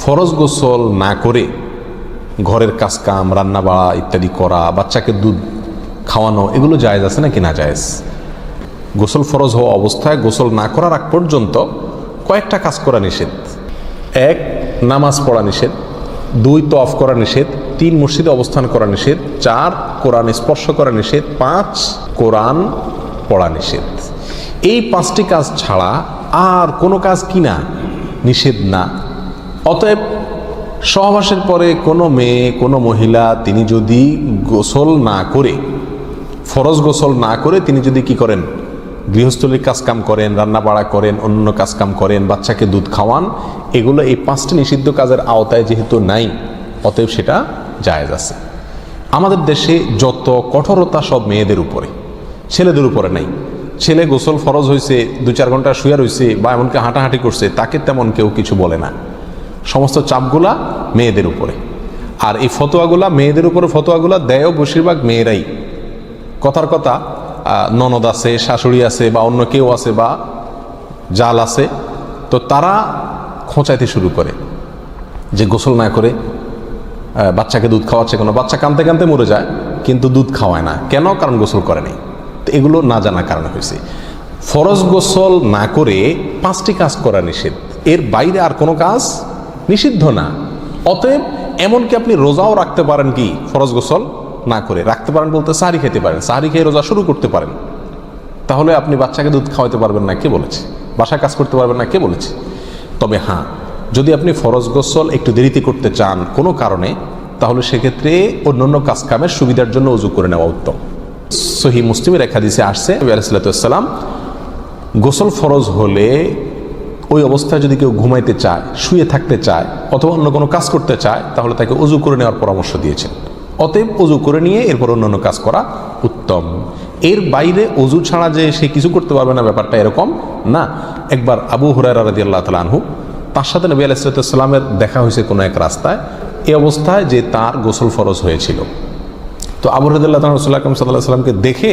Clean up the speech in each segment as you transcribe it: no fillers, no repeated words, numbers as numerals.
ফরজ গোসল না করে ঘরের কাজকাম রান্না বাড়া ইত্যাদি করা, বাচ্চাকে দুধ খাওয়ানো, এগুলো জায়েজ আছে নাকি না জায়েজ? গোসল ফরজ হওয়া অবস্থায় গোসল না করার আগ পর্যন্ত কয়েকটা কাজ করা নিষেধ। 1, নামাজ পড়া নিষেধ। 2, তওয়াফ করা নিষেধ। 3, মসজিদে অবস্থান করা নিষেধ। 4, কোরআন স্পর্শ করা নিষেধ। 5, কোরআন পড়া নিষেধ। এই 5টি কাজ ছাড়া আর কোনো কাজ কিনা নিষেধ না। অতএব সহবাসের পরে কোনো মেয়ে, কোনো মহিলা তিনি যদি গোসল না করে, ফরজ গোসল না করে তিনি যদি কি করেন, গৃহস্থলীর কাজকাম করেন, রান্না বাড়া করেন, অন্য কাজকাম করেন, বাচ্চাকে দুধ খাওয়ান, এগুলো এই 5টি নিষিদ্ধ কাজের আওতায় যেহেতু নাই, অতএব সেটা জায়েজ আছে। আমাদের দেশে যত কঠোরতা সব মেয়েদের উপরে, ছেলেদের উপরে নাই। ছেলে গোসল ফরজ হয়েছে, 2-4 ঘন্টা শুয়ে রয়েছে বা এমনকি হাঁটাহাঁটি করছে, তাকে তেমন কেউ কিছু বলে না। সমস্ত চাপগুলা মেয়েদের উপরে। আর এই ফতোয়াগুলা মেয়েদের উপরে, ফতোয়াগুলা দেয়ও বেশিরভাগ মেয়েরাই। কথার কথা, ননদ আছে, শাশুড়ি আছে বা অন্য কেউ আছে বা জাল আছে, তো তারা খোঁচাইতে শুরু করে যে গোসল না করে বাচ্চাকে দুধ খাওয়াচ্ছে। কোনো বাচ্চা কাঁদতে কাঁদতে মরে যায় কিন্তু দুধ খাওয়ায় না, কেন? কারণ গোসল করে নাই। তো এগুলো না জানার কারণে হয়েছে। ফরজ গোসল না করে 5টি কাজ করা নিষেধ, এর বাইরে আর কোনো কাজ নিষিদ্ধ না। অতএব এমনকি আপনি রোজাও রাখতে পারেন, কি ফরজ গোসল না করে রাখতে পারেন বলতে সাহরি খেতে পারেন, সাহরি খেয়ে রোজা শুরু করতে পারেন। তাহলে আপনি বাচ্চাকে দুধ খাওয়াতে পারবেন না, কে বলেছে? বাসায় কাজ করতে পারবেন না, কে বলেছে? তবে হ্যাঁ, যদি আপনি ফরজ গোসল একটু দেরিতে করতে চান কোনো কারণে, তাহলে সেক্ষেত্রে অন্যান্য কাজকামের সুবিধার জন্য ওযু করে নেওয়া উত্তম। সহিহ মুসলিমের এক হাদিসে আসছে, নবী আলাইহিস সালাতু ওয়াস সালাম গোসল ফরজ হলে ওই অবস্থায় যদি কেউ ঘুমাইতে চায়, শুয়ে থাকতে চায় অথবা অন্য কোনো কাজ করতে চায়, তাহলে তাকে ওযু করে নেওয়ার পরামর্শ দিয়েছেন। অতএব ওযু করে নিয়ে এরপর অন্যান্য কাজ করা উত্তম। এর বাইরে ওযু ছাড়া যে সে কিছু করতে পারবে না, ব্যাপারটা এরকম না। একবার আবু হুরায়রা রাদিয়াল্লাহু তাআলা আনহু, তার সাথে নবী আলাইহিস সালাতু ওয়াস সালামের দেখা হয়েছে কোনো এক রাস্তায়, এই অবস্থায় যে তার গোসল ফরজ হয়েছিল। তো আবু হুরায়রা রাদিয়াল্লাহু তাআলা রাসূলুল্লাহ সাল্লাল্লাহু আলাইহি ওয়াসাল্লামকে দেখে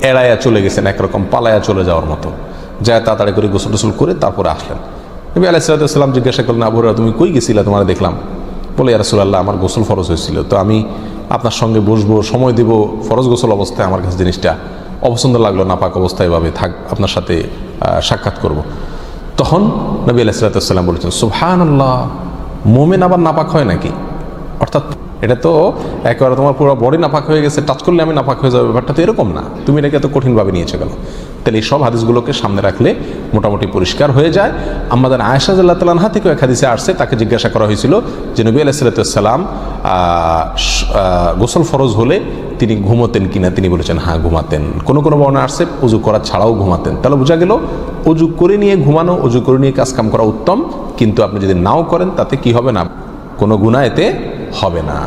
এড়াইয়া চলে গেছেন, একরকম পালায়া চলে যাওয়ার মতো, যায় তাড়াতাড়ি করে গোসল টোসল করে তারপরে আসলেন। নবী আলাইহিস সালাতু ওয়াস সালাম জিজ্ঞাসা করলেন, আবু হুরায়রা তুমি কই গেছিলা, তোমার দেখলাম? বলে, ইয়া রাসূলুল্লাহ, আমার গোসল ফরজ হয়েছিল, তো আমি আপনার সঙ্গে বসবো, সময় দেব, ফরজ গোসল অবস্থায় আমার কাছে জিনিসটা অপছন্দ লাগলো, নাপাক অবস্থায় এভাবে থাক আপনার সাথে সাক্ষাৎ করব। তখন নবী আলাইহিস সালাতু ওয়াস সালাম বলেছেন, সুবহানাল্লাহ, মুমিন আবার নাপাক হয় নাকি? অর্থাৎ এটা তো একেবারে তোমার পুরো বডি নাপাক হয়ে গেছে, টাচ করলে আমি নাপাক হয়ে যাবে, ব্যাপারটা তো এরকম না, তুমি এটাকে এত কঠিনভাবে নিয়েছো কেন? তাহলে এই সব হাদিসগুলোকে সামনে রাখলে মোটামুটি পরিষ্কার হয়ে যায়। আমাদের আয়েশা রাদিয়াল্লাহু তাআলা আনহা থেকে এক হাদিসে আসছে, তাকে জিজ্ঞাসা করা হয়েছিল যে নবী আলাইহিস সালাতু ওয়াস সালাম গোসল ফরজ হলে তিনি ঘুমোতেন কিনা? তিনি বলেছেন হ্যাঁ ঘুমাতেন। কোনো কোনো বর্ণনা আসছে ওযু করা ছাড়াও ঘুমাতেন। তাহলে বোঝা গেল ওযু করে নিয়ে ঘুমানো, ওযু করে নিয়ে কাজকাম করা উত্তম, কিন্তু আপনি যদি নাও করেন তাতে কি হবে না, কোনো গুনাহ এতে হবে না।